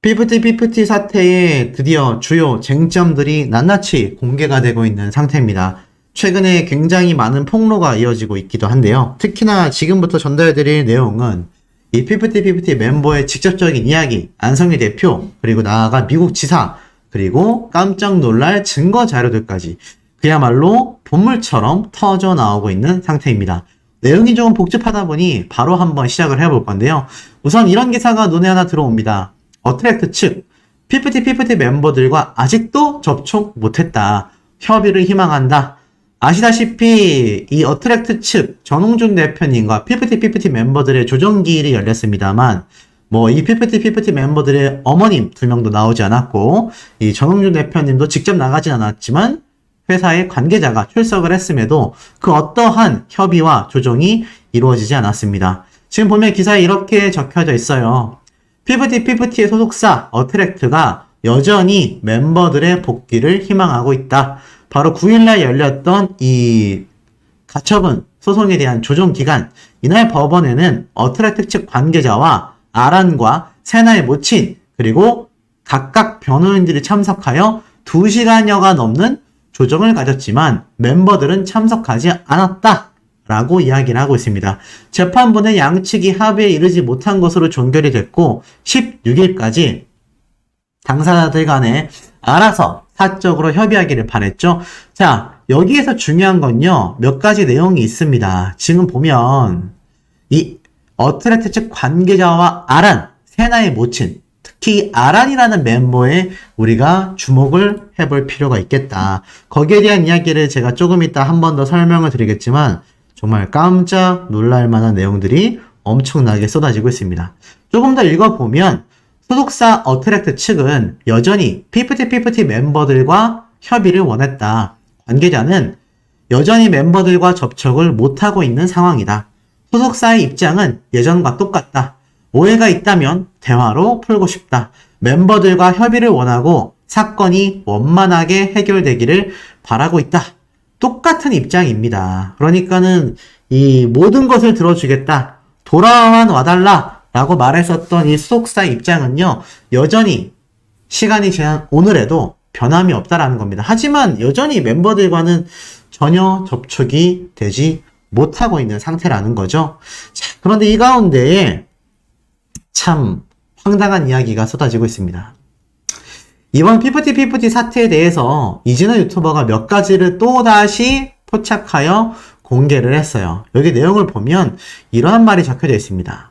피프티 사태의 드디어 주요 쟁점들이 낱낱이 공개가 되고 있는 상태입니다. 최근에 굉장히 많은 폭로가 이어지고 있기도 한데요. 특히나 지금부터 전달해드릴 내용은 이 피프티 멤버의 직접적인 이야기, 안성희 대표, 그리고 나아가 미국 지사, 그리고 깜짝 놀랄 증거 자료들까지 그야말로 본물처럼 터져 나오고 있는 상태입니다. 내용이 조금 복잡하다 보니 바로 한번 시작을 해볼 건데요. 우선 이런 기사가 눈에 하나 들어옵니다. 어트랙트 측, 피프티 멤버들과 아직도 접촉 못했다. 협의를 희망한다. 아시다시피 이 어트랙트 측 전홍준 대표님과 피프티 멤버들의 조정기일이 열렸습니다만 이 피프티 멤버들의 어머님 2명도 나오지 않았고 이 전홍준 대표님도 직접 나가진 않았지만 회사의 관계자가 출석을 했음에도 그 어떠한 협의와 조정이 이루어지지 않았습니다. 지금 보면 기사에 이렇게 적혀져 있어요. 피프티의 소속사 어트랙트가 여전히 멤버들의 복귀를 희망하고 있다. 바로 9일날 열렸던 이 가처분 소송에 대한 조정기간, 이날 법원에는 어트랙트 측 관계자와 아란과 세나의 모친 그리고 각각 변호인들이 참석하여 2시간여가 넘는 조정을 가졌지만 멤버들은 참석하지 않았다 라고 이야기를 하고 있습니다. 재판부는 양측이 합의에 이르지 못한 것으로 종결이 됐고 16일까지 당사자들 간에 알아서 사적으로 협의하기를 바랬죠. 자, 여기에서 중요한 건요, 몇 가지 내용이 있습니다. 지금 보면 이 어트랙트 측 관계자와 아란, 세나의 모친, 특히 아란이라는 멤버에 우리가 주목을 해볼 필요가 있겠다. 거기에 대한 이야기를 제가 조금 이따 한 번 더 설명을 드리겠지만 정말 깜짝 놀랄 만한 내용들이 엄청나게 쏟아지고 있습니다. 조금 더 읽어보면 소속사 어트랙트 측은 여전히 피프티 멤버들과 협의를 원했다. 관계자는 여전히 멤버들과 접촉을 못하고 있는 상황이다. 소속사의 입장은 예전과 똑같다. 오해가 있다면 대화로 풀고 싶다. 멤버들과 협의를 원하고 사건이 원만하게 해결되기를 바라고 있다. 똑같은 입장입니다. 그러니까는 이 모든 것을 들어주겠다. 돌아만 와달라 라고 말했었던 이 소속사의 입장은요, 여전히 시간이 지난 오늘에도 변함이 없다라는 겁니다. 하지만 여전히 멤버들과는 전혀 접촉이 되지 못하고 있는 상태라는 거죠. 자, 그런데 이 가운데에 참 황당한 이야기가 쏟아지고 있습니다. 이번 피프티 사태에 대해서 이진우 유튜버가 몇 가지를 또다시 포착하여 공개를 했어요. 여기 내용을 보면 이러한 말이 적혀져 있습니다.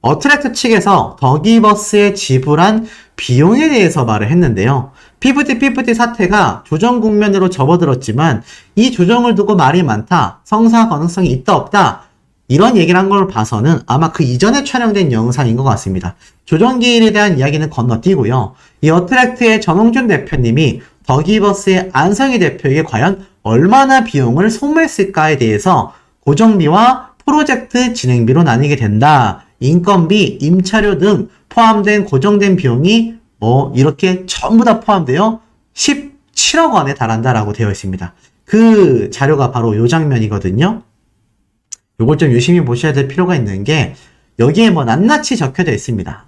어트랙트 측에서 더기버스에 지불한 비용에 대해서 말을 했는데요. 피프티 사태가 조정 국면으로 접어들었지만 이 조정을 두고 말이 많다, 성사 가능성이 있다 없다, 이런 얘기를 한 걸 봐서는 아마 그 이전에 촬영된 영상인 것 같습니다. 조정기일에 대한 이야기는 건너뛰고요. 이 어트랙트의 전홍준 대표님이 더기버스의 안성희 대표에게 과연 얼마나 비용을 소모했을까에 대해서 고정비와 프로젝트 진행비로 나뉘게 된다. 인건비, 임차료 등 포함된 고정된 비용이 이렇게 전부 다 포함되어 17억 원에 달한다라고 되어 있습니다. 그 자료가 바로 이 장면이거든요. 요걸 좀 유심히 보셔야 될 필요가 있는 게 여기에 낱낱이 적혀져 있습니다.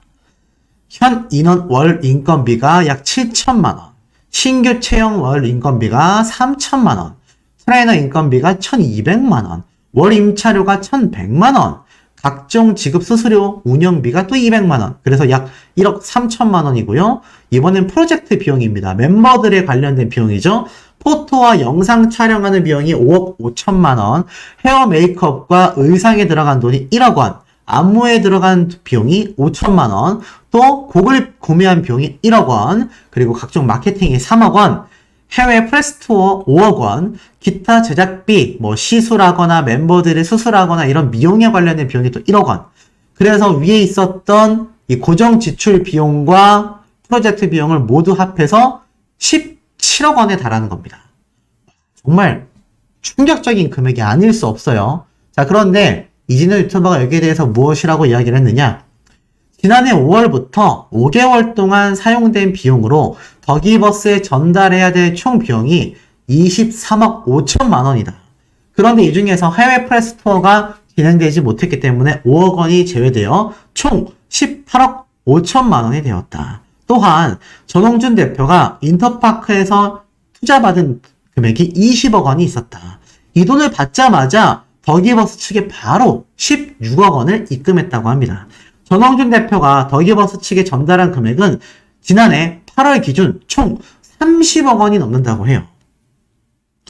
현 인원 월 인건비가 약 7천만 원, 신규 채용 월 인건비가 3천만 원, 트레이너 인건비가 1,200만 원, 월 임차료가 1,100만 원, 각종 지급 수수료 운영비가 또 200만 원, 그래서 약 1억 3천만 원이고요. 이번엔 프로젝트 비용입니다. 멤버들에 관련된 비용이죠. 포토와 영상 촬영하는 비용이 5억 5천만 원, 헤어 메이크업과 의상에 들어간 돈이 1억 원, 안무에 들어간 비용이 5천만 원, 또 곡을 구매한 비용이 1억 원, 그리고 각종 마케팅이 3억 원, 해외 프레스 투어 5억 원, 기타 제작비, 시술하거나 멤버들이 수술하거나 이런 미용에 관련된 비용이 또 1억 원. 그래서 위에 있었던 이 고정 지출 비용과 프로젝트 비용을 모두 합해서 17억 원에 달하는 겁니다. 정말 충격적인 금액이 아닐 수 없어요. 자, 그런데 이진우 유튜버가 여기에 대해서 무엇이라고 이야기를 했느냐? 지난해 5월부터 5개월 동안 사용된 비용으로 더기버스에 전달해야 될 총 비용이 23억 5천만 원이다. 그런데 이 중에서 해외 프레스 투어가 진행되지 못했기 때문에 5억 원이 제외되어 총 18억 5천만 원이 되었다. 또한 전홍준 대표가 인터파크에서 투자받은 금액이 20억 원이 있었다. 이 돈을 받자마자 더기버스 측에 바로 16억 원을 입금했다고 합니다. 전홍준 대표가 더기버스 측에 전달한 금액은 지난해 8월 기준 총 30억 원이 넘는다고 해요.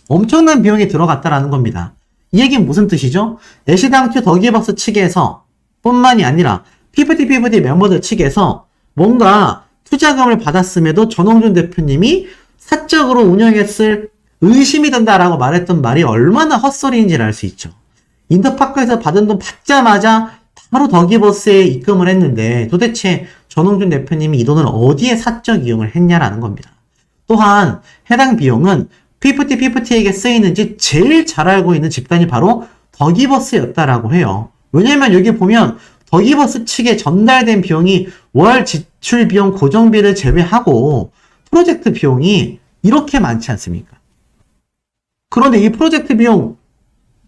엄청난 비용이 들어갔다라는 겁니다. 이 얘기는 무슨 뜻이죠? 애시당초 더기버스 측에서 뿐만이 아니라 PPT 멤버들 측에서 뭔가 투자금을 받았음에도 전홍준 대표님이 사적으로 운영했을 의심이 든다라고 말했던 말이 얼마나 헛소리인지를 알 수 있죠. 인터파크에서 받은 돈 받자마자 바로 더기버스에 입금을 했는데 도대체 전홍준 대표님이 이 돈을 어디에 사적 이용을 했냐라는 겁니다. 또한 해당 비용은 PPT에게 쓰이는지 제일 잘 알고 있는 집단이 바로 더기버스였다라고 해요. 왜냐면 여기 보면 더기버스 측에 전달된 비용이 월 지출 비용 고정비를 제외하고 프로젝트 비용이 이렇게 많지 않습니까? 그런데 이 프로젝트 비용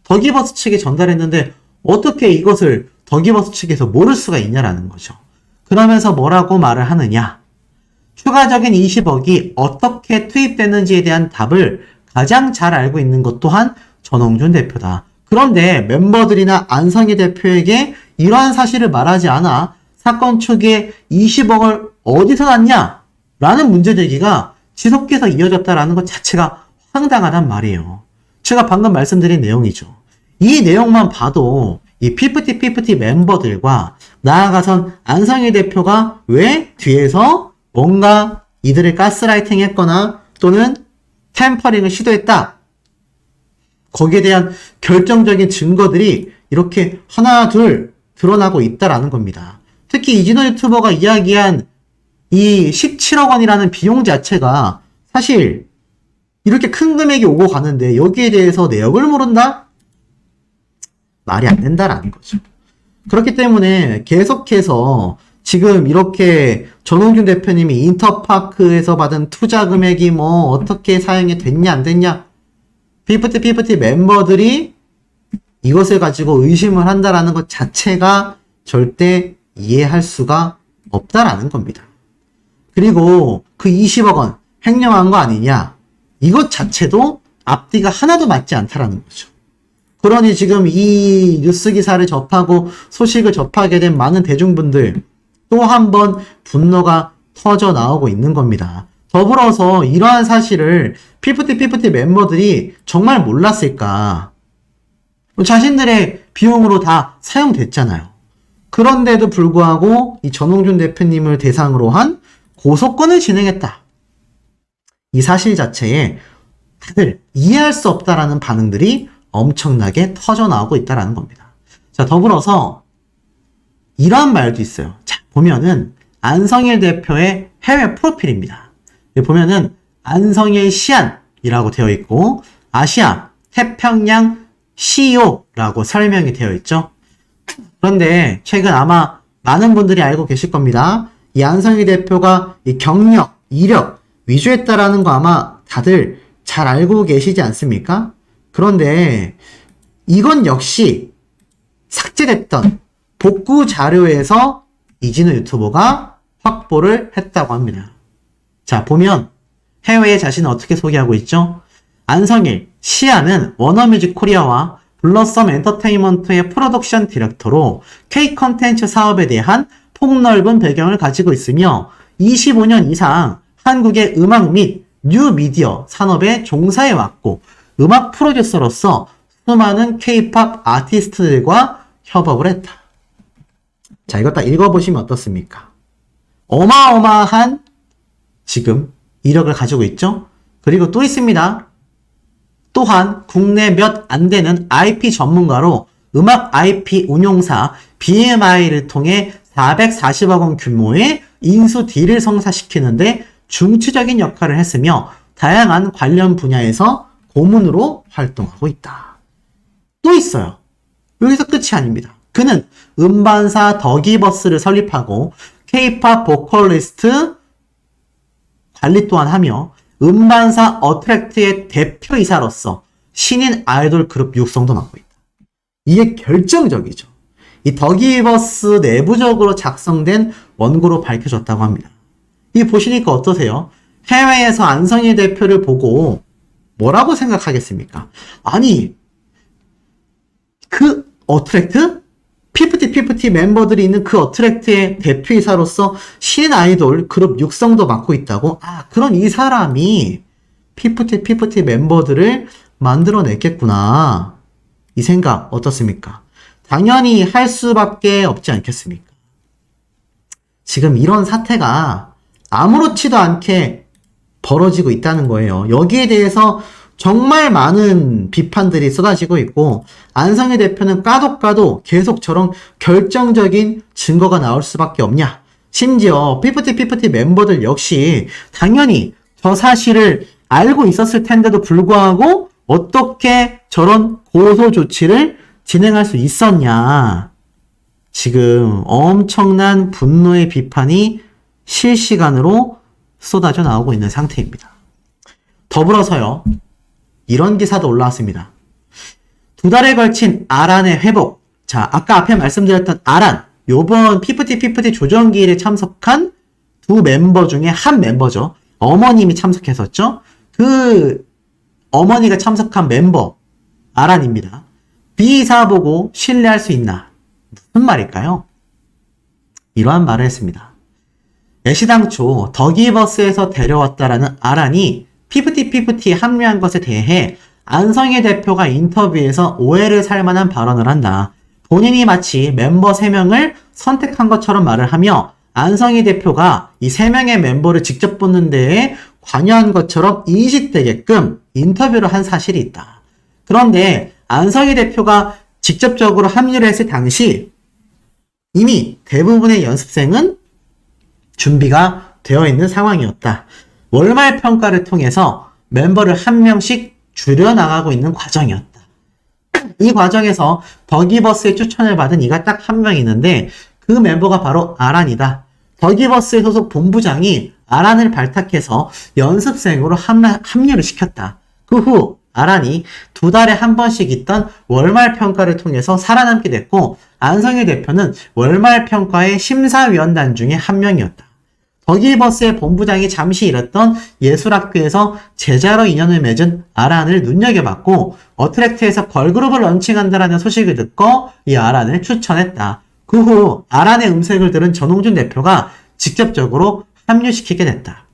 더기버스 측에 전달했는데 어떻게 이것을 더기버스 측에서 모를 수가 있냐라는 거죠. 그러면서 뭐라고 말을 하느냐? 추가적인 20억이 어떻게 투입됐는지에 대한 답을 가장 잘 알고 있는 것 또한 전홍준 대표다. 그런데 멤버들이나 안성희 대표에게 이러한 사실을 말하지 않아 사건 초기에 20억을 어디서 났냐? 라는 문제제기가 지속해서 이어졌다라는 것 자체가 황당하단 말이에요. 제가 방금 말씀드린 내용이죠. 이 내용만 봐도 이 PPT 멤버들과 나아가선 안성희 대표가 왜 뒤에서 뭔가 이들을 가스라이팅 했거나 또는 템퍼링을 시도했다. 거기에 대한 결정적인 증거들이 이렇게 하나 둘 드러나고 있다라는 겁니다. 특히 이진호 유튜버가 이야기한 이 17억 원이라는 비용 자체가 사실 이렇게 큰 금액이 오고 가는데 여기에 대해서 내역을 모른다? 말이 안 된다라는 거죠. 그렇기 때문에 계속해서 지금 이렇게 전홍준 대표님이 인터파크에서 받은 투자 금액이 뭐 어떻게 사용이 됐냐 안 됐냐 PPT 멤버들이 이것을 가지고 의심을 한다라는 것 자체가 절대 이해할 수가 없다라는 겁니다. 그리고 그 20억 원 횡령한 거 아니냐 이것 자체도 앞뒤가 하나도 맞지 않다라는 거죠. 그러니 지금 이 뉴스 기사를 접하고 소식을 접하게 된 많은 대중분들 또 한 번 분노가 터져 나오고 있는 겁니다. 더불어서 이러한 사실을 PPT 멤버들이 정말 몰랐을까? 자신들의 비용으로 다 사용됐잖아요. 그런데도 불구하고 이 전홍준 대표님을 대상으로 한 고소건을 진행했다. 이 사실 자체에 다들 이해할 수 없다라는 반응들이 엄청나게 터져 나오고 있다라는 겁니다. 자, 더불어서 이러한 말도 있어요. 자, 보면은 안성일 대표의 해외 프로필입니다. 여기 보면은 안성일 시안이라고 되어 있고 아시아 태평양 CEO라고 설명이 되어 있죠. 그런데 최근 아마 많은 분들이 알고 계실 겁니다. 이 안성일 대표가 이 경력, 이력 위조했다라는 거 아마 다들 잘 알고 계시지 않습니까? 그런데 이건 역시 삭제됐던 복구 자료에서 이진우 유튜버가 확보를 했다고 합니다. 자, 보면 해외에 자신을 어떻게 소개하고 있죠? 안성일, 시아는 워너뮤직 코리아와 블러썸 엔터테인먼트의 프로덕션 디렉터로 K 컨텐츠 사업에 대한 폭넓은 배경을 가지고 있으며 25년 이상 한국의 음악 및 뉴미디어 산업에 종사해왔고 음악 프로듀서로서 수많은 K-팝 아티스트들과 협업을 했다. 자, 이거 딱 읽어보시면 어떻습니까? 어마어마한 지금 이력을 가지고 있죠? 그리고 또 있습니다. 또한 국내 몇 안 되는 IP 전문가로 음악 IP 운용사 BMI를 통해 440억 원 규모의 인수 딜을 성사시키는데 중추적인 역할을 했으며 다양한 관련 분야에서 고문으로 활동하고 있다. 또 있어요. 여기서 끝이 아닙니다. 그는 음반사 더기버스를 설립하고 K-팝 보컬리스트 관리 또한 하며 음반사 어트랙트의 대표이사로서 신인 아이돌 그룹 육성도 맡고 있다. 이게 결정적이죠. 이 더기버스 내부적으로 작성된 원고로 밝혀졌다고 합니다. 이 보시니까 어떠세요? 해외에서 안성희 대표를 보고 뭐라고 생각하겠습니까? 아니, 그 어트랙트? 피프티 멤버들이 있는 그 어트랙트의 대표이사로서 신인 아이돌 그룹 육성도 맡고 있다고? 아, 그럼 이 사람이 피프티 멤버들을 만들어냈겠구나. 이 생각 어떻습니까? 당연히 할 수밖에 없지 않겠습니까? 지금 이런 사태가 아무렇지도 않게 벌어지고 있다는 거예요. 여기에 대해서 정말 많은 비판들이 쏟아지고 있고, 안성희 대표는 까도 계속 저런 결정적인 증거가 나올 수밖에 없냐. 심지어 피프티 멤버들 역시 당연히 저 사실을 알고 있었을 텐데도 불구하고 어떻게 저런 고소 조치를 진행할 수 있었냐. 지금 엄청난 분노의 비판이 실시간으로 쏟아져 나오고 있는 상태입니다. 더불어서요, 이런 기사도 올라왔습니다. 2달에 걸친 아란의 회복. 자, 아까 앞에 말씀드렸던 아란, 요번 피프티 조정기일에 참석한 두 멤버 중에 한 멤버죠. 어머님이 참석했었죠. 그 어머니가 참석한 멤버 아란입니다. 비이사 보고 신뢰할 수 있나? 무슨 말일까요? 이러한 말을 했습니다. 애시당초 더기버스에서 데려왔다라는 아란이 피프티에 합류한 것에 대해 안성희 대표가 인터뷰에서 오해를 살 만한 발언을 한다. 본인이 마치 멤버 3명을 선택한 것처럼 말을 하며 안성희 대표가 이 3명의 멤버를 직접 뽑는 데에 관여한 것처럼 인식되게끔 인터뷰를 한 사실이 있다. 그런데 안성희 대표가 직접적으로 합류를 했을 당시 이미 대부분의 연습생은 준비가 되어 있는 상황이었다. 월말 평가를 통해서 멤버를 한 명씩 줄여나가고 있는 과정이었다. 이 과정에서 더기버스의 추천을 받은 이가 딱 한 명 있는데 그 멤버가 바로 아란이다. 더기버스의 소속 본부장이 아란을 발탁해서 연습생으로 합류를 시켰다. 그 후 아란이 2달에 한 번씩 있던 월말 평가를 통해서 살아남게 됐고, 안성희 대표는 월말 평가의 심사위원단 중에 한 명이었다. 더기버스의 본부장이 잠시 일했던 예술학교에서 제자로 인연을 맺은 아란을 눈여겨봤고, 어트랙트에서 걸그룹을 런칭한다라는 소식을 듣고 이 아란을 추천했다. 그 후 아란의 음색을 들은 전홍준 대표가 직접적으로 합류시키게 됐다.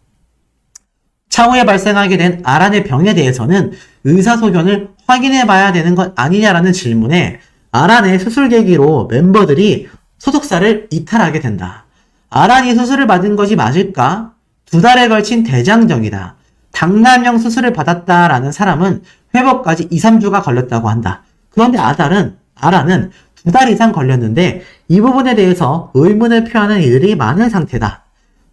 차후에 발생하게 된 아란의 병에 대해서는 의사소견을 확인해봐야 되는 것 아니냐라는 질문에 아란의 수술 계기로 멤버들이 소속사를 이탈하게 된다. 아란이 수술을 받은 것이 맞을까? 2달에 걸친 대장정이다. 당남형 수술을 받았다라는 사람은 회복까지 2-3주가 걸렸다고 한다. 그런데 아란은 2달 이상 걸렸는데 이 부분에 대해서 의문을 표하는 이들이 많은 상태다.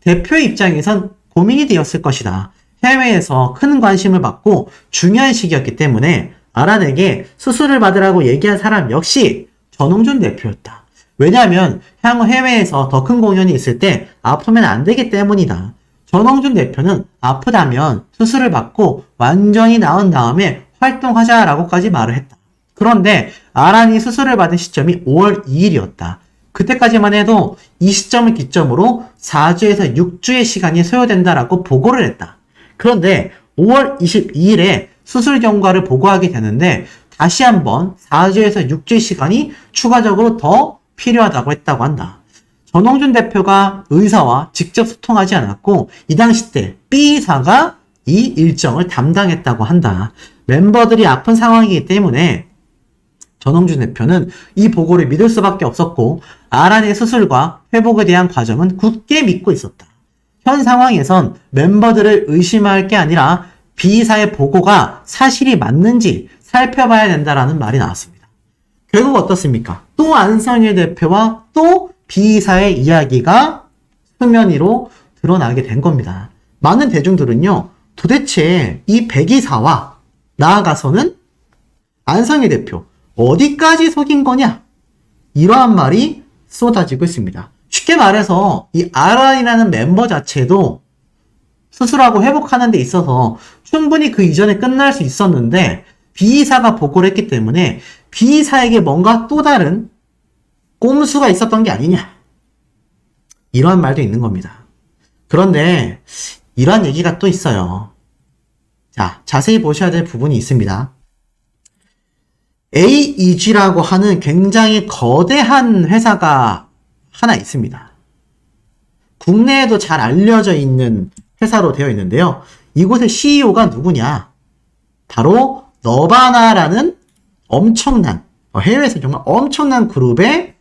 대표의 입장에선 고민이 되었을 것이다. 해외에서 큰 관심을 받고 중요한 시기였기 때문에 아란에게 수술을 받으라고 얘기한 사람 역시 전홍준 대표였다. 왜냐하면 향후 해외에서 더 큰 공연이 있을 때 아프면 안 되기 때문이다. 전홍준 대표는 아프다면 수술을 받고 완전히 나은 다음에 활동하자라고까지 말을 했다. 그런데 아란이 수술을 받은 시점이 5월 2일이었다. 그때까지만 해도 이 시점을 기점으로 4주에서 6주의 시간이 소요된다라고 보고를 했다. 그런데 5월 22일에 수술 경과를 보고하게 되는데 다시 한번 4주에서 6주의 시간이 추가적으로 더 필요하다고 했다고 한다. 전홍준 대표가 의사와 직접 소통하지 않았고 이 당시 때 B사가 이 일정을 담당했다고 한다. 멤버들이 아픈 상황이기 때문에 전홍준 대표는 이 보고를 믿을 수밖에 없었고 아란의 수술과 회복에 대한 과정은 굳게 믿고 있었다. 현 상황에선 멤버들을 의심할 게 아니라 B사의 보고가 사실이 맞는지 살펴봐야 된다라는 말이 나왔습니다. 결국 어떻습니까? 또 안성희 대표와 또 B사의 이야기가 수면 위로 드러나게 된 겁니다. 많은 대중들은요, 도대체 이 백이사와 나아가서는 안성희 대표 어디까지 속인 거냐? 이러한 말이 쏟아지고 있습니다. 쉽게 말해서 이 아란이라는 멤버 자체도 수술하고 회복하는 데 있어서 충분히 그 이전에 끝날 수 있었는데 B사가 보고를 했기 때문에 B사에게 뭔가 또 다른 꼼수가 있었던 게 아니냐. 이러한 말도 있는 겁니다. 그런데 이러한 얘기가 또 있어요. 자, 자세히 보셔야 될 부분이 있습니다. AEG라고 하는 굉장히 거대한 회사가 하나 있습니다. 국내에도 잘 알려져 있는 회사로 되어 있는데요. 이곳의 CEO가 누구냐? 바로 너바나라는 엄청난, 해외에서 정말 엄청난 그룹의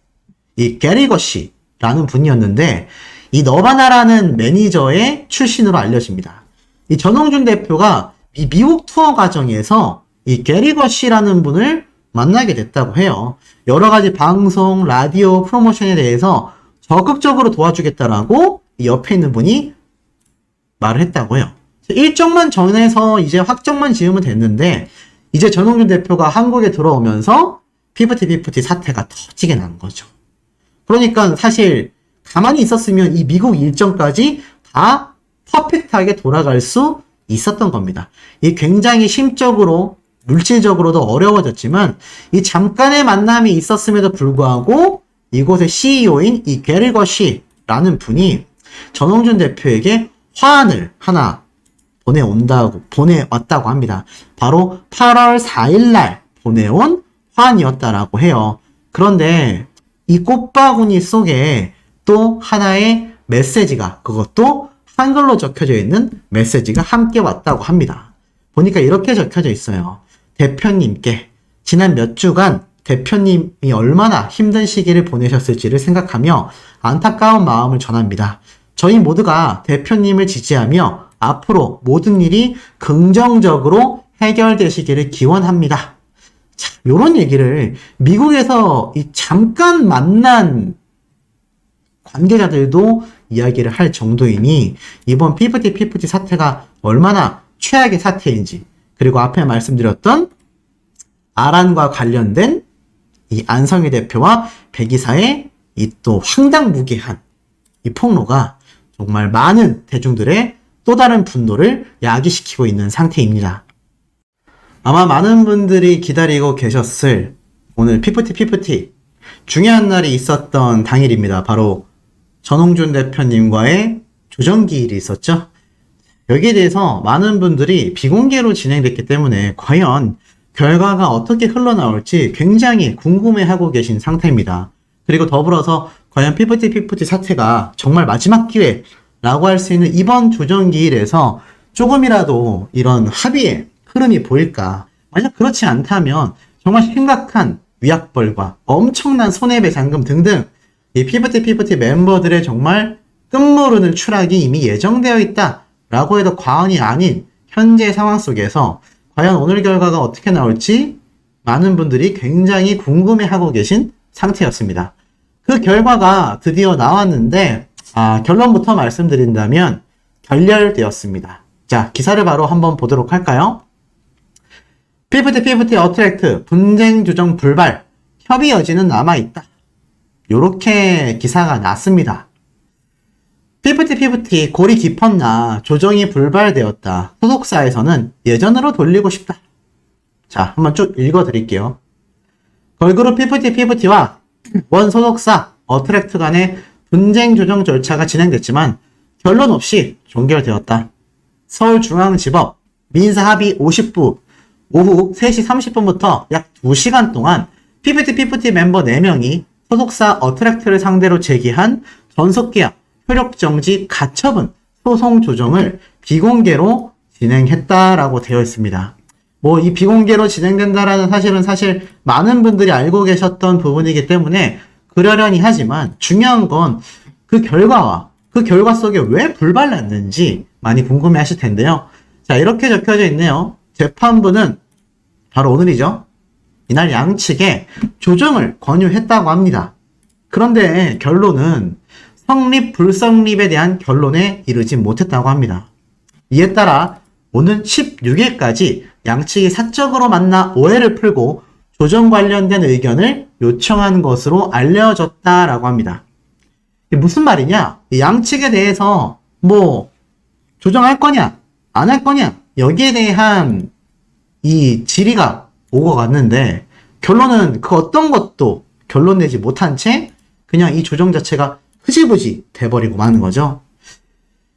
이 게리거 씨라는 분이었는데, 이 너바나라는 매니저의 출신으로 알려집니다. 이 전홍준 대표가 이 미국 투어 과정에서 이 게리거 씨라는 분을 만나게 됐다고 해요. 여러 가지 방송, 라디오, 프로모션에 대해서 적극적으로 도와주겠다라고 이 옆에 있는 분이 말을 했다고 해요. 일정만 정해서 이제 확정만 지으면 됐는데, 이제 전홍준 대표가 한국에 들어오면서 피프티 사태가 터지게 난 거죠. 그러니까 사실 가만히 있었으면 이 미국 일정까지 다 퍼펙트하게 돌아갈 수 있었던 겁니다. 이 굉장히 심적으로, 물질적으로도 어려워졌지만 이 잠깐의 만남이 있었음에도 불구하고 이곳의 CEO인 이 게리거 씨라는 분이 전홍준 대표에게 화환을 하나 보내왔다고 합니다. 바로 8월 4일날 보내온 화환이었다라고 해요. 그런데 이 꽃바구니 속에 또 하나의 메시지가, 그것도 한글로 적혀져 있는 메시지가 함께 왔다고 합니다. 보니까 이렇게 적혀져 있어요. 대표님께 지난 몇 주간 대표님이 얼마나 힘든 시기를 보내셨을지를 생각하며 안타까운 마음을 전합니다. 저희 모두가 대표님을 지지하며 앞으로 모든 일이 긍정적으로 해결되시기를 기원합니다. 자, 요런 얘기를 미국에서 이 잠깐 만난 관계자들도 이야기를 할 정도이니 이번 피프티 사태가 얼마나 최악의 사태인지, 그리고 앞에 말씀드렸던 아란과 관련된 이 안성희 대표와 백이사의 이 또 황당무계한 이 폭로가 정말 많은 대중들의 또 다른 분노를 야기시키고 있는 상태입니다. 아마 많은 분들이 기다리고 계셨을 오늘 피프티 중요한 날이 있었던 당일입니다. 바로 전홍준 대표님과의 조정기일이 있었죠. 여기에 대해서 많은 분들이 비공개로 진행됐기 때문에 과연 결과가 어떻게 흘러나올지 굉장히 궁금해하고 계신 상태입니다. 그리고 더불어서 과연 피프티 사태가 정말 마지막 기회라고 할 수 있는 이번 조정기일에서 조금이라도 이런 합의의 흐름이 보일까? 만약 그렇지 않다면 정말 심각한 위약벌과 엄청난 손해배상금 등등 이 피프티 멤버들의 정말 끝모르는 추락이 이미 예정되어 있다라고 해도 과언이 아닌 현재 상황 속에서 과연 오늘 결과가 어떻게 나올지 많은 분들이 굉장히 궁금해하고 계신 상태였습니다. 그 결과가 드디어 나왔는데 결론부터 말씀드린다면 결렬되었습니다. 자, 기사를 바로 한번 보도록 할까요? 피프티 어트랙트 분쟁 조정 불발, 협의 여지는 남아있다. 요렇게 기사가 났습니다. 피프티 골이 깊었나 조정이 불발되었다. 소속사에서는 예전으로 돌리고 싶다. 자, 한번 쭉 읽어드릴게요. 걸그룹 피프티와 원 소속사 어트랙트 간의 분쟁 조정 절차가 진행됐지만 결론 없이 종결되었다. 서울중앙지법 민사합의 50부 오후 3시 30분부터 약 2시간 동안 피프티 멤버 4명이 소속사 어트랙트를 상대로 제기한 전속계약, 효력정지, 가처분, 소송 조정을 비공개로 진행했다라고 되어 있습니다. 이 비공개로 진행된다라는 사실은 사실 많은 분들이 알고 계셨던 부분이기 때문에 그러려니 하지만 중요한 건 그 결과와 그 결과 속에 왜 불발났는지 많이 궁금해 하실 텐데요. 자, 이렇게 적혀져 있네요. 재판부는 바로 오늘이죠. 이날 양측에 조정을 권유했다고 합니다. 그런데 결론은 성립, 불성립에 대한 결론에 이르지 못했다고 합니다. 이에 따라 오는 16일까지 양측이 사적으로 만나 오해를 풀고 조정 관련된 의견을 요청한 것으로 알려졌다라고 합니다. 이게 무슨 말이냐? 양측에 대해서 조정할 거냐, 안 할 거냐, 여기에 대한 이 질의가 오고 갔는데 결론은 그 어떤 것도 결론 내지 못한 채 그냥 이 조정 자체가 흐지부지 돼버리고 마는 거죠.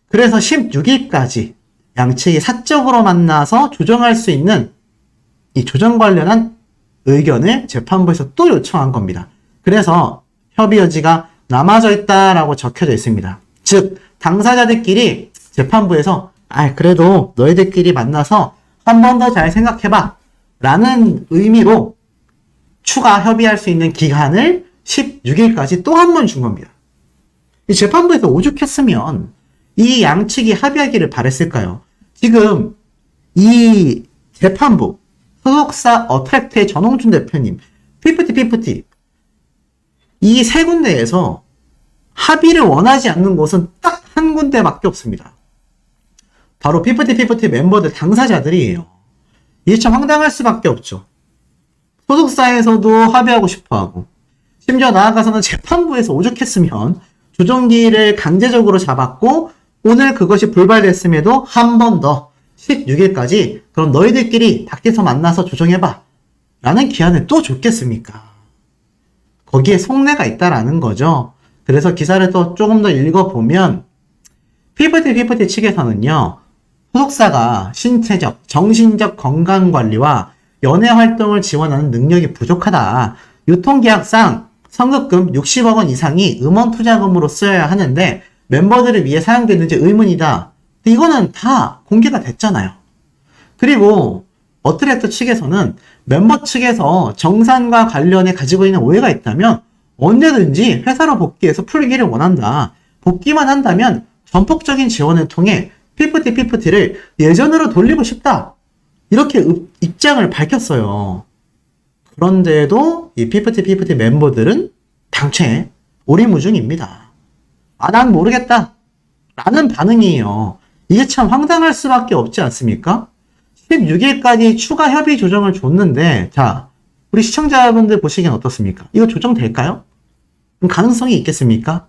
그래서 16일까지 양측이 사적으로 만나서 조정할 수 있는 이 조정 관련한 의견을 재판부에서 또 요청한 겁니다. 그래서 협의 여지가 남아져 있다라고 적혀져 있습니다. 즉 당사자들끼리 재판부에서 그래도 너희들끼리 만나서 한 번 더 잘 생각해봐 라는 의미로 추가 협의할 수 있는 기간을 16일까지 또 한 번 준 겁니다. 이 재판부에서 오죽했으면 이 양측이 합의하기를 바랬을까요? 지금 이 재판부 소속사 어트랙트의 전홍준 대표님 피프티 이 세 군데에서 합의를 원하지 않는 곳은 딱 한 군데밖에 없습니다. 바로 피프티 멤버들 당사자들이에요. 이게 참 황당할 수밖에 없죠. 소속사에서도 합의하고 싶어하고 심지어 나아가서는 재판부에서 오죽했으면 조정기를 강제적으로 잡았고 오늘 그것이 불발됐음에도 한 번 더 16일까지 그럼 너희들끼리 밖에서 만나서 조정해봐 라는 기한을 또 줬겠습니까? 거기에 속내가 있다라는 거죠. 그래서 기사를 또 조금 더 읽어보면 피프티 측에서는요. 소속사가 신체적, 정신적 건강관리와 연예활동을 지원하는 능력이 부족하다. 유통계약상 선급금 60억 원 이상이 음원투자금으로 쓰여야 하는데 멤버들을 위해 사용되는지 의문이다. 이거는 다 공개가 됐잖아요. 그리고 어트랙트 측에서는 멤버 측에서 정산과 관련해 가지고 있는 오해가 있다면 언제든지 회사로 복귀해서 풀기를 원한다. 복귀만 한다면 전폭적인 지원을 통해 피프티를 예전으로 돌리고 싶다. 이렇게 입장을 밝혔어요. 그런데도 이 피프티 멤버들은 당최 오리무중입니다. 난 모르겠다. 라는 반응이에요. 이게 참 황당할 수밖에 없지 않습니까? 16일까지 추가 협의 조정을 줬는데, 자, 우리 시청자분들 보시기엔 어떻습니까? 이거 조정될까요? 가능성이 있겠습니까?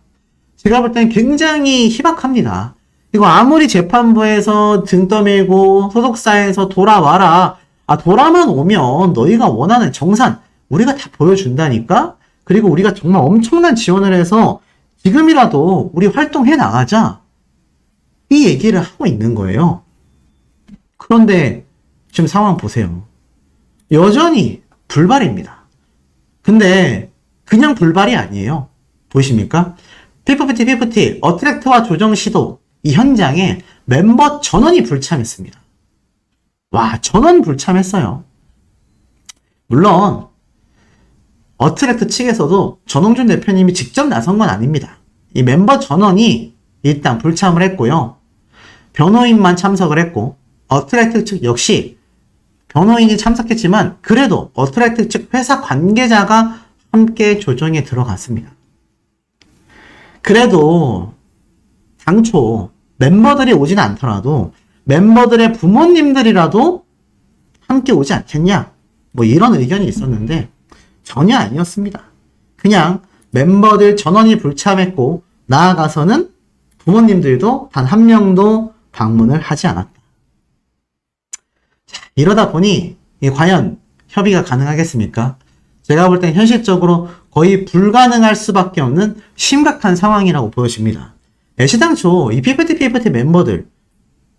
제가 볼 땐 굉장히 희박합니다. 이거 아무리 재판부에서 등 떠밀고 소속사에서 돌아와라. 돌아만 오면 너희가 원하는 정산 우리가 다 보여준다니까? 그리고 우리가 정말 엄청난 지원을 해서 지금이라도 우리 활동해 나가자. 이 얘기를 하고 있는 거예요. 그런데 지금 상황 보세요. 여전히 불발입니다. 근데 그냥 불발이 아니에요. 보이십니까? 피프티 어트랙트와 조정 시도 이 현장에 멤버 전원이 불참했습니다. 와, 전원 불참했어요. 물론 어트랙트 측에서도 전홍준 대표님이 직접 나선 건 아닙니다. 이 멤버 전원이 일단 불참을 했고요. 변호인만 참석을 했고 어트랙트 측 역시 변호인이 참석했지만 그래도 어트랙트 측 회사 관계자가 함께 조정에 들어갔습니다. 그래도 당초 멤버들이 오진 않더라도 멤버들의 부모님들이라도 함께 오지 않겠냐? 뭐 이런 의견이 있었는데 전혀 아니었습니다. 그냥 멤버들 전원이 불참했고 나아가서는 부모님들도 단 한 명도 방문을 하지 않았다. 자, 이러다 보니 과연 협의가 가능하겠습니까? 제가 볼 땐 현실적으로 거의 불가능할 수밖에 없는 심각한 상황이라고 보여집니다. 애시당초 이 피프티 멤버들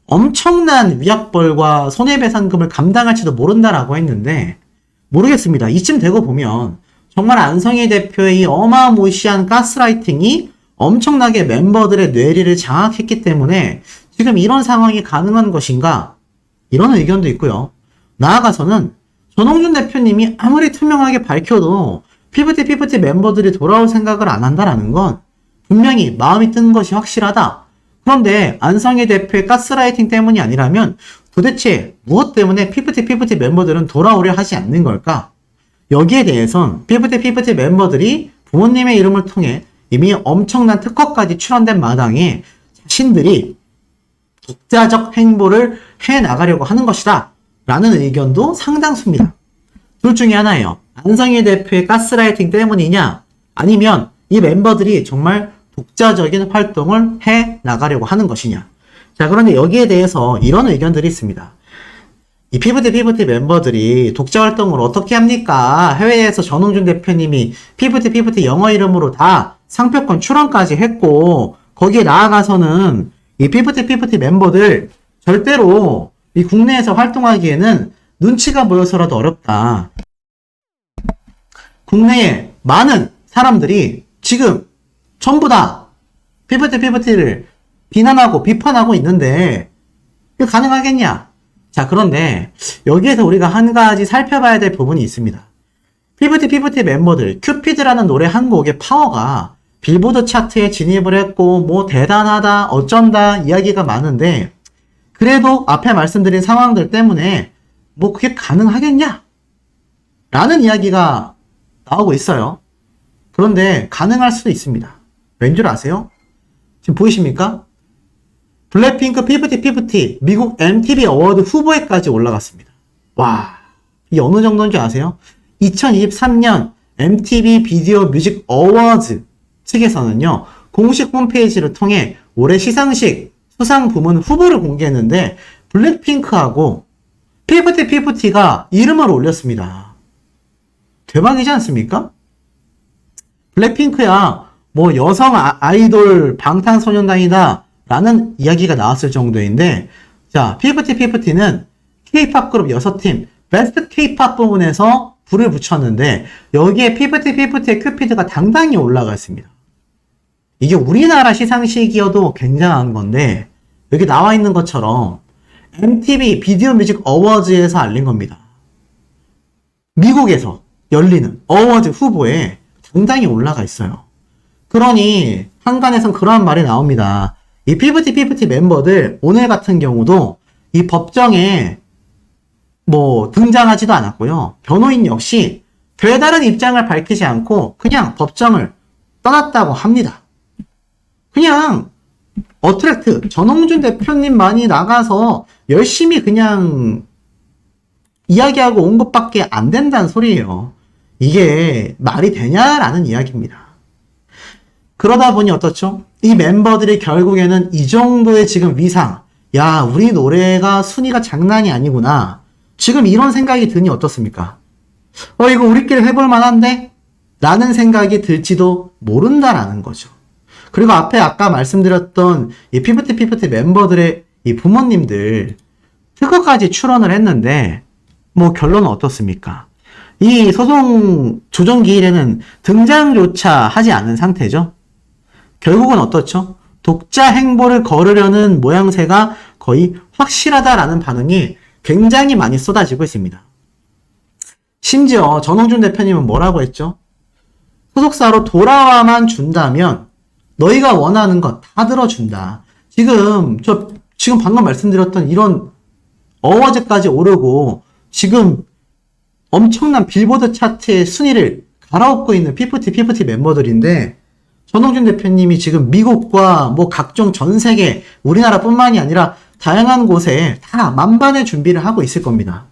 엄청난 위약벌과 손해배상금을 감당할지도 모른다라고 했는데 모르겠습니다. 이쯤 되고 보면 정말 안성희 대표의 이 어마무시한 가스라이팅이 엄청나게 멤버들의 뇌리를 장악했기 때문에 지금 이런 상황이 가능한 것인가? 이런 의견도 있고요. 나아가서는 전홍준 대표님이 아무리 투명하게 밝혀도 피프티 멤버들이 돌아올 생각을 안 한다라는 건 분명히 마음이 뜬 것이 확실하다. 그런데 안성희 대표의 가스라이팅 때문이 아니라면 도대체 무엇 때문에 피프티 멤버들은 돌아오려 하지 않는 걸까? 여기에 대해선 피프티 멤버들이 부모님의 이름을 통해 이미 엄청난 특허까지 출원된 마당에 자신들이 독자적 행보를 해나가려고 하는 것이다 라는 의견도 상당수입니다. 둘 중에 하나예요. 안성희 대표의 가스라이팅 때문이냐 아니면 이 멤버들이 정말 독자적인 활동을 해 나가려고 하는 것이냐. 자, 그런데 여기에 대해서 이런 의견들이 있습니다. 이 피프티 멤버들이 독자 활동을 어떻게 합니까? 해외에서 전홍준 대표님이 피프티 영어 이름으로 다 상표권 출원까지 했고, 거기에 나아가서는 이 피프티 멤버들 절대로 이 국내에서 활동하기에는 눈치가 보여서라도 어렵다. 국내에 많은 사람들이 지금 전부 다 피프티를 비난하고 비판하고 있는데 이게 가능하겠냐? 자, 그런데 여기에서 우리가 한 가지 살펴봐야 될 부분이 있습니다. 피프티 멤버들, 큐피드라는 노래 한 곡의 파워가 빌보드 차트에 진입을 했고 뭐 대단하다, 어쩐다 이야기가 많은데 그래도 앞에 말씀드린 상황들 때문에 뭐 그게 가능하겠냐? 라는 이야기가 나오고 있어요. 그런데 가능할 수도 있습니다. 왠 줄 아세요? 지금 보이십니까? 블랙핑크 피프티 미국 MTV 어워드 후보에까지 올라갔습니다. 와, 이게 어느 정도인지 아세요? 2023년 MTV 비디오 뮤직 어워즈 측에서는요, 공식 홈페이지를 통해 올해 시상식 수상 부문 후보를 공개했는데 블랙핑크하고 피프티가 이름을 올렸습니다. 대박이지 않습니까? 블랙핑크야 뭐 여성 아이돌 방탄소년단이다 라는 이야기가 나왔을 정도인데, 자, 피프티는 K-POP 그룹 6팀 베스트 K-POP 부분에서 불을 붙였는데 여기에 피프티의 큐피드가 당당히 올라가 있습니다. 이게 우리나라 시상식이어도 굉장한 건데 여기 나와 있는 것처럼 MTV 비디오 뮤직 어워즈에서 알린 겁니다. 미국에서 열리는 어워즈 후보에 당당히 올라가 있어요. 그러니 한간에선 그러한 말이 나옵니다. 이 피프티 멤버들 오늘 같은 경우도 이 법정에 뭐 등장하지도 않았고요. 변호인 역시 별다른 입장을 밝히지 않고 그냥 법정을 떠났다고 합니다. 그냥 어트랙트 전홍준 대표님만이 나가서 열심히 그냥 이야기하고 온 것밖에 안 된다는 소리예요. 이게 말이 되냐라는 이야기입니다. 그러다 보니 어떻죠? 이 멤버들이 결국에는 이 정도의 지금 위상, 야, 우리 노래가 순위가 장난이 아니구나. 지금 이런 생각이 드니 어떻습니까? 이거 우리끼리 해볼 만한데? 라는 생각이 들지도 모른다라는 거죠. 그리고 앞에 아까 말씀드렸던 이 피프티 멤버들의 이 부모님들 특허까지 출원을 했는데 뭐 결론은 어떻습니까? 이 소송 조정 기일에는 등장조차 하지 않은 상태죠. 결국은 어떻죠? 독자 행보를 거르려는 모양새가 거의 확실하다라는 반응이 굉장히 많이 쏟아지고 있습니다. 심지어 전홍준 대표님은 뭐라고 했죠? 소속사로 돌아와만 준다면 너희가 원하는 것 다 들어준다. 지금 방금 말씀드렸던 이런 어워즈까지 오르고 지금 엄청난 빌보드 차트의 순위를 갈아엎고 있는 피프티 멤버들인데 전홍준 대표님이 지금 미국과 뭐 각종 전 세계 우리나라뿐만이 아니라 다양한 곳에 다 만반의 준비를 하고 있을 겁니다.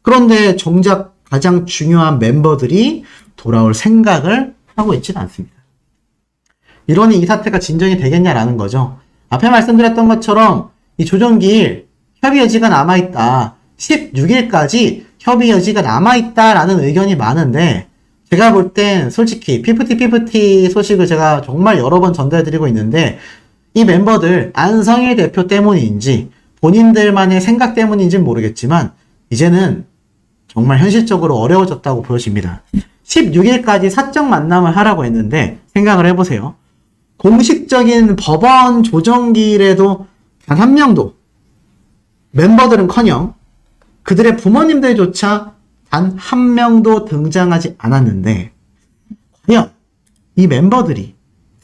그런데 정작 가장 중요한 멤버들이 돌아올 생각을 하고 있지는 않습니다. 이러니 이 사태가 진정이 되겠냐라는 거죠. 앞에 말씀드렸던 것처럼 이 조정기일 협의 여지가 남아있다. 16일까지 협의 여지가 남아있다라는 의견이 많은데 제가 볼 땐 솔직히 피프티 소식을 제가 정말 여러 번 전달해드리고 있는데 이 멤버들 안성일 대표 때문인지 본인들만의 생각 때문인지는 모르겠지만 이제는 정말 현실적으로 어려워졌다고 보여집니다. 16일까지 사적 만남을 하라고 했는데 생각을 해보세요. 공식적인 법원 조정기일에도 단 한 명도 멤버들은커녕 그들의 부모님들조차 단 한 명도 등장하지 않았는데 과연 이 멤버들이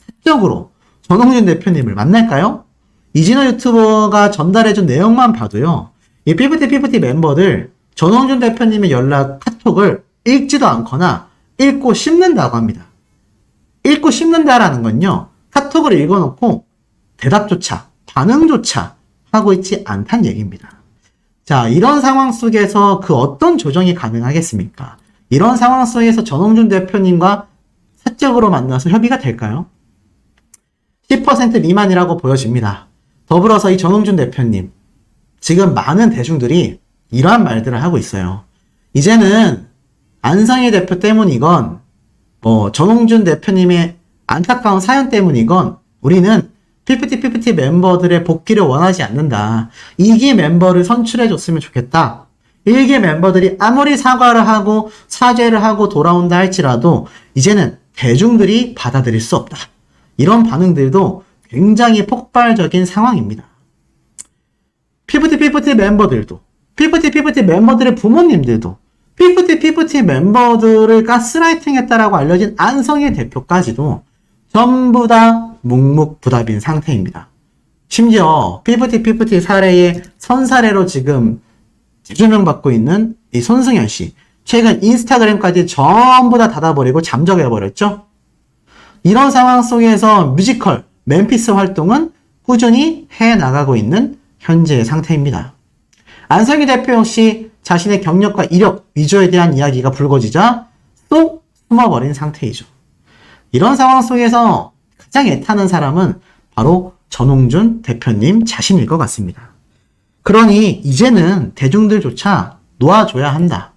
사적으로 전홍준 대표님을 만날까요? 이진호 유튜버가 전달해준 내용만 봐도요. 이 피프티 멤버들 전홍준 대표님의 연락 카톡을 읽지도 않거나 읽고 씹는다고 합니다. 읽고 씹는다라는 건요. 카톡을 읽어놓고 대답조차 반응조차 하고 있지 않다는 얘기입니다. 자, 이런 상황 속에서 그 어떤 조정이 가능하겠습니까? 이런 상황 속에서 전홍준 대표님과 사적으로 만나서 협의가 될까요? 10% 미만이라고 보여집니다. 더불어서 이 전홍준 대표님, 지금 많은 대중들이 이러한 말들을 하고 있어요. 이제는 안성희 대표 때문이건 전홍준 대표님의 안타까운 사연 때문이건 우리는 피프티 멤버들의 복귀를 원하지 않는다. 2기 멤버를 선출해줬으면 좋겠다. 1기 멤버들이 아무리 사과를 하고 사죄를 하고 돌아온다 할지라도 이제는 대중들이 받아들일 수 없다. 이런 반응들도 굉장히 폭발적인 상황입니다. 피프티 멤버들도, 피프티 멤버들의 부모님들도, 피프티 멤버들을 가스라이팅 했다라고 알려진 안성희 대표까지도 전부 다 묵묵부답인 상태입니다. 심지어 피프티 사례의 선사례로 지금 재조명받고 있는 이 손승연 씨, 최근 인스타그램까지 전부 다 닫아버리고 잠적해버렸죠. 이런 상황 속에서 뮤지컬 맨피스 활동은 꾸준히 해나가고 있는 현재의 상태입니다. 안성희 대표 역시 자신의 경력과 이력, 위조에 대한 이야기가 불거지자 또 숨어버린 상태이죠. 이런 상황 속에서 가장 애타는 사람은 바로 전홍준 대표님 자신일 것 같습니다. 그러니 이제는 대중들조차 놓아줘야 한다.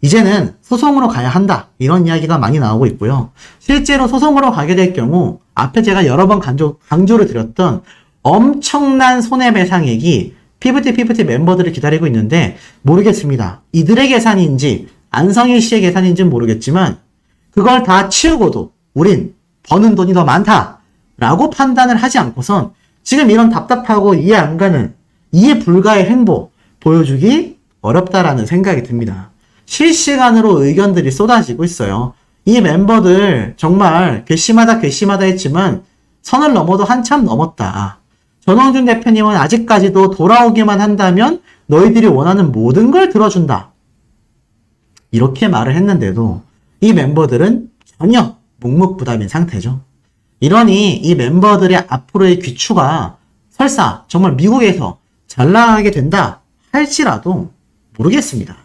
이제는 소송으로 가야 한다. 이런 이야기가 많이 나오고 있고요. 실제로 소송으로 가게 될 경우 앞에 제가 여러 번 강조를 드렸던 엄청난 손해배상액이 피프티 멤버들을 기다리고 있는데 모르겠습니다. 이들의 계산인지 안성희 씨의 계산인지는 모르겠지만 그걸 다 치우고도 우린 버는 돈이 더 많다라고 판단을 하지 않고선 지금 이런 답답하고 이해 안 가는 이해 불가의 행보 보여주기 어렵다라는 생각이 듭니다. 실시간으로 의견들이 쏟아지고 있어요. 이 멤버들 정말 괘씸하다 했지만 선을 넘어도 한참 넘었다. 전홍준 대표님은 아직까지도 돌아오기만 한다면 너희들이 원하는 모든 걸 들어준다. 이렇게 말을 했는데도 이 멤버들은 전혀 묵묵부답인 상태죠. 이러니 이 멤버들의 앞으로의 귀추가 설사 정말 미국에서 잘 나가게 된다 할지라도 모르겠습니다.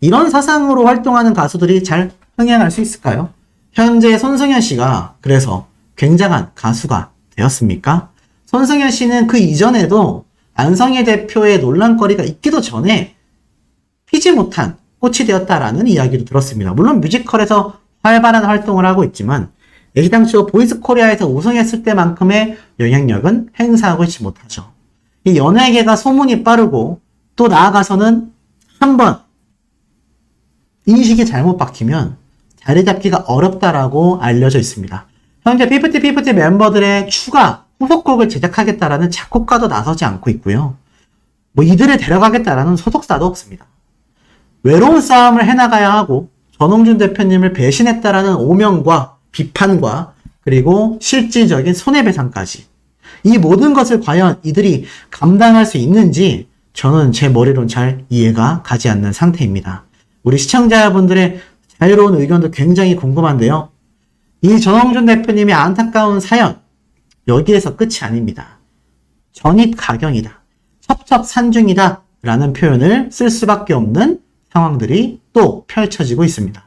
이런 사상으로 활동하는 가수들이 잘 흥행할 수 있을까요? 현재 손승연 씨가 그래서 굉장한 가수가 되었습니까? 손승연 씨는 그 이전에도 안성희 대표의 논란거리가 있기도 전에 피지 못한 꽃이 되었다라는 이야기도 들었습니다. 물론 뮤지컬에서 활발한 활동을 하고 있지만 애시당초 보이스코리아에서 우승했을 때만큼의 영향력은 행사하고 있지 못하죠. 이 연예계가 소문이 빠르고 또 나아가서는 한번 인식이 잘못 박히면 자리 잡기가 어렵다라고 알려져 있습니다. 현재 피프티 멤버들의 추가 후속곡을 제작하겠다라는 작곡가도 나서지 않고 있고요. 이들을 데려가겠다라는 소속사도 없습니다. 외로운 싸움을 해나가야 하고 전홍준 대표님을 배신했다라는 오명과 비판과 그리고 실질적인 손해배상까지 이 모든 것을 과연 이들이 감당할 수 있는지 저는 제 머리로는 잘 이해가 가지 않는 상태입니다. 우리 시청자분들의 자유로운 의견도 굉장히 궁금한데요. 이 전홍준 대표님의 안타까운 사연 여기에서 끝이 아닙니다. 전입가경이다. 첩첩산중이다 라는 표현을 쓸 수밖에 없는 상황들이 또 펼쳐지고 있습니다.